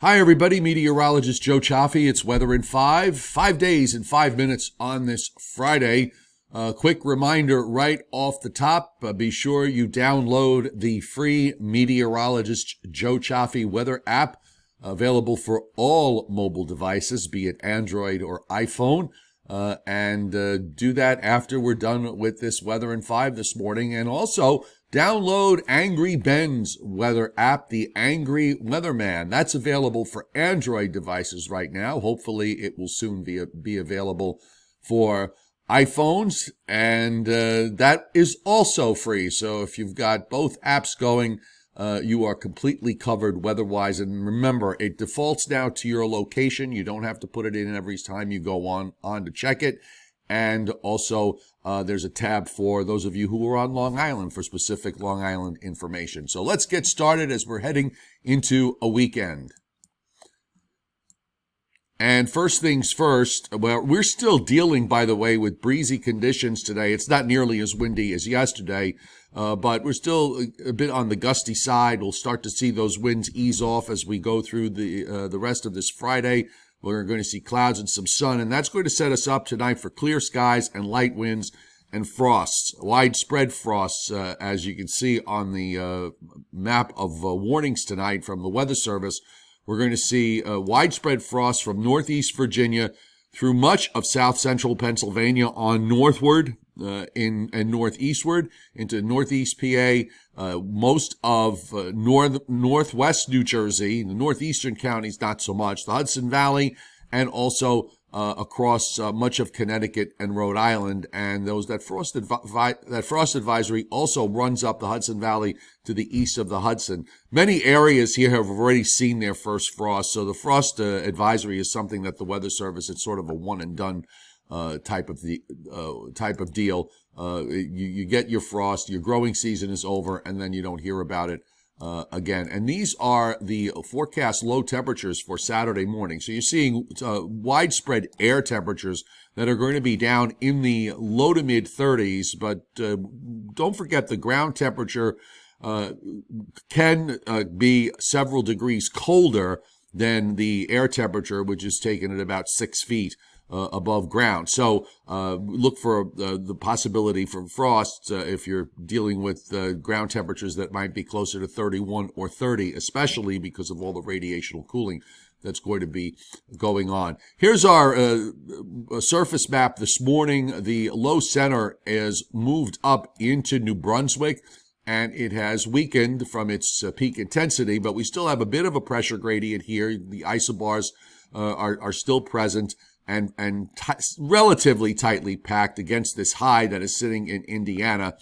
Hi, everybody. Meteorologist Joe Cioffi. It's Weather in 5 days and 5 minutes on this Friday. Quick reminder right off the top, be sure you download the free Meteorologist Joe Cioffi weather app, available for all mobile devices, be it Android or iPhone. And do that after we're done with this Weather in 5 this morning. And also, download Angry Ben's weather app, the Angry Weatherman. That's available for Android devices right now. Hopefully, it will soon be available for iPhones, and that is also free. So if you've got both apps going, you are completely covered weather-wise. And remember, it defaults now to your location. You don't have to put it in every time you go on to check it. And also, there's a tab for those of you who are on Long Island for specific Long Island information. So let's get started as we're heading into a weekend. And first things first, well, we're still dealing, by the way, with breezy conditions today. It's not nearly as windy as yesterday, but we're still a bit on the gusty side. We'll start to see those winds ease off as we go through the rest of this Friday. We're going to see clouds and some sun, and that's going to set us up tonight for clear skies and light winds and frosts, widespread frosts, as you can see on the map of warnings tonight from the Weather Service. We're going to see widespread frost from northeast Virginia through much of south-central Pennsylvania on northward and northeastward into northeast PA, most of northwest New Jersey, the northeastern counties not so much, the Hudson Valley, and also across much of Connecticut and Rhode Island. And that frost advisory also runs up the Hudson Valley to the east of the Hudson. Many areas here have already seen their first frost, so the frost advisory is something that the Weather Service, it's sort of a one and done type of deal. You get your frost, your growing season is over, and then you don't hear about it again. And these are the forecast low temperatures for Saturday morning. So you're seeing widespread air temperatures that are going to be down in the low to mid 30s, but don't forget the ground temperature can be several degrees colder than the air temperature, which is taken at about 6 feet above ground. So look for the possibility for frost if you're dealing with ground temperatures that might be closer to 31 or 30, especially because of all the radiational cooling that's going to be going on. Here's our surface map this morning. The low center is moved up into New Brunswick, and it has weakened from its peak intensity, but we still have a bit of a pressure gradient here. The isobars are still present and relatively tightly packed against this high that is sitting in Indiana.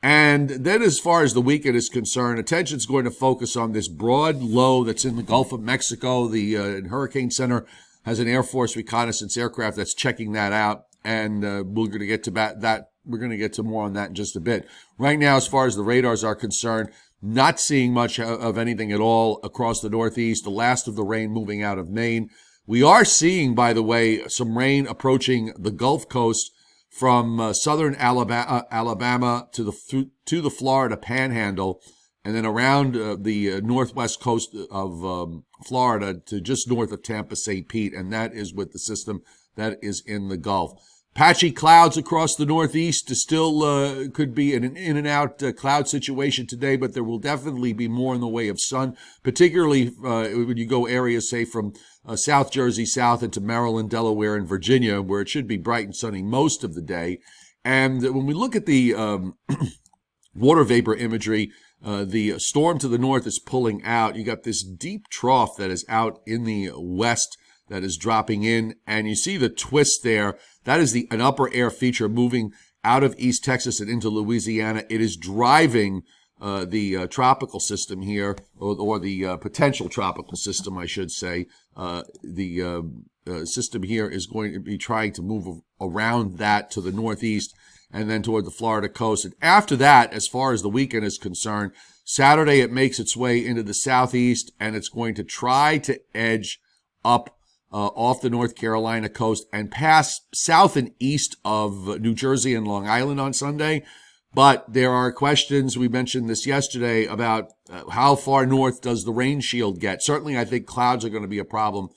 And then as far as the weekend is concerned, attention is going to focus on this broad low that's in the Gulf of Mexico. The Hurricane Center has an Air Force reconnaissance aircraft that's checking that out, and we're going to get to that. We're going to get to more on that in just a bit. Right now, as far as the radars are concerned, not seeing much of anything at all across the Northeast. The last of the rain moving out of Maine. We are seeing, by the way, some rain approaching the Gulf Coast from southern Alabama to the Florida Panhandle, and then around the northwest coast of Florida to just north of Tampa, St. Pete, and that is with the system that is in the Gulf. Patchy clouds across the Northeast still could be an in and out cloud situation today, but there will definitely be more in the way of sun, particularly when you go areas, say, from South Jersey south into Maryland, Delaware, and Virginia, where it should be bright and sunny most of the day. And when we look at the water vapor imagery, the storm to the north is pulling out. You got this deep trough that is out in the west that is dropping in, and you see the twist there. That is an upper air feature moving out of East Texas and into Louisiana. It is driving the tropical system here, or the potential tropical system, I should say. The system here is going to be trying to move around that to the northeast and then toward the Florida coast. And after that, as far as the weekend is concerned, Saturday it makes its way into the southeast, and it's going to try to edge up off the North Carolina coast and pass south and east of New Jersey and Long Island on Sunday. But there are questions, we mentioned this yesterday, about how far north does the rain shield get. Certainly, I think clouds are going to be a problem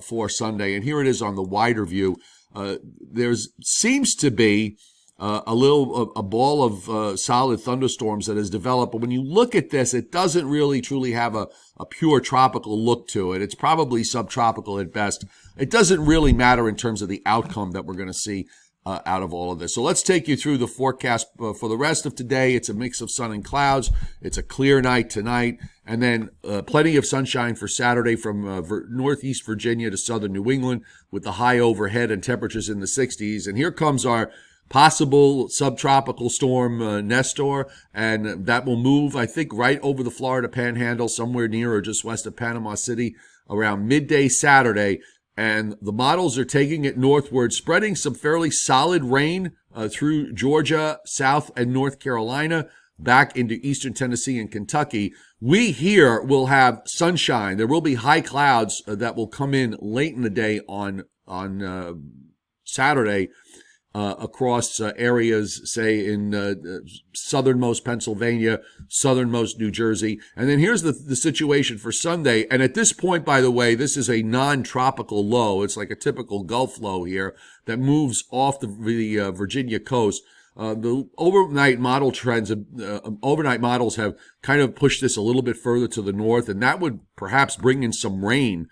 for Sunday. And here it is on the wider view. There seems to be a ball of solid thunderstorms that has developed. But when you look at this, it doesn't really truly have a pure tropical look to it. It's probably subtropical at best. It doesn't really matter in terms of the outcome that we're going to see out of all of this. So let's take you through the forecast for the rest of today. It's a mix of sun and clouds. It's a clear night tonight. And then plenty of sunshine for Saturday from northeast Virginia to southern New England with the high overhead and temperatures in the 60s. And here comes our possible subtropical storm Nestor, and that will move, I think, right over the Florida Panhandle, somewhere near or just west of Panama City around midday Saturday. And the models are taking it northward, spreading some fairly solid rain through Georgia, South and North Carolina, back into eastern Tennessee and Kentucky. We here will have sunshine. There will be high clouds that will come in late in the day on Saturday across areas, say, in southernmost Pennsylvania, southernmost New Jersey. And then here's the situation for Sunday. And at this point, by the way, this is a non-tropical low. It's like a typical Gulf low here that moves off the Virginia coast. The overnight model trends, overnight models have kind of pushed this a little bit further to the north, and that would perhaps bring in some rain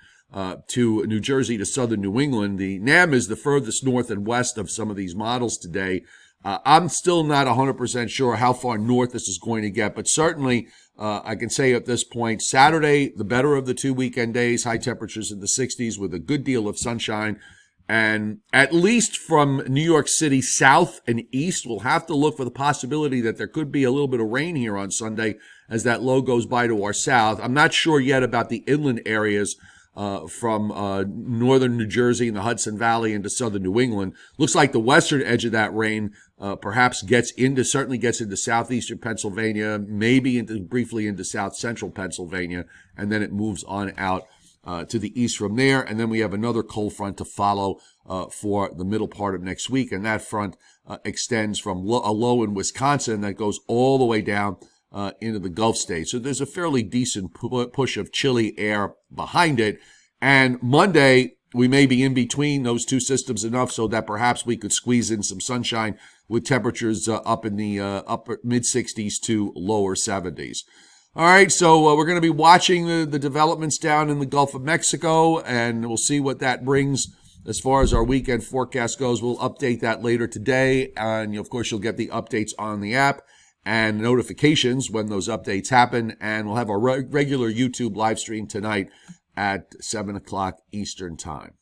to New Jersey to southern New England. The NAM is the furthest north and west of some of these models today. I'm still not 100% sure how far north this is going to get, but certainly I can say at this point, Saturday, the better of the 2 weekend days, high temperatures in the 60s with a good deal of sunshine. And at least from New York City south and east, we'll have to look for the possibility that there could be a little bit of rain here on Sunday as that low goes by to our south. I'm not sure yet about the inland areas from northern New Jersey and the Hudson Valley into southern New England. Looks like the western edge of that rain perhaps certainly gets into southeastern Pennsylvania, maybe briefly into south central Pennsylvania, and then it moves on out to the east from there. And then we have another cold front to follow for the middle part of next week, and that front extends from a low in Wisconsin that goes all the way down into the Gulf states. So there's a fairly decent push of chilly air behind it. And Monday, we may be in between those two systems enough so that perhaps we could squeeze in some sunshine with temperatures up in the upper mid-60s to lower 70s. All right, so we're going to be watching the developments down in the Gulf of Mexico, and we'll see what that brings as far as our weekend forecast goes. We'll update that later today, and of course, you'll get the updates on the app and notifications when those updates happen. And we'll have our regular YouTube live stream tonight at 7 o'clock Eastern Time.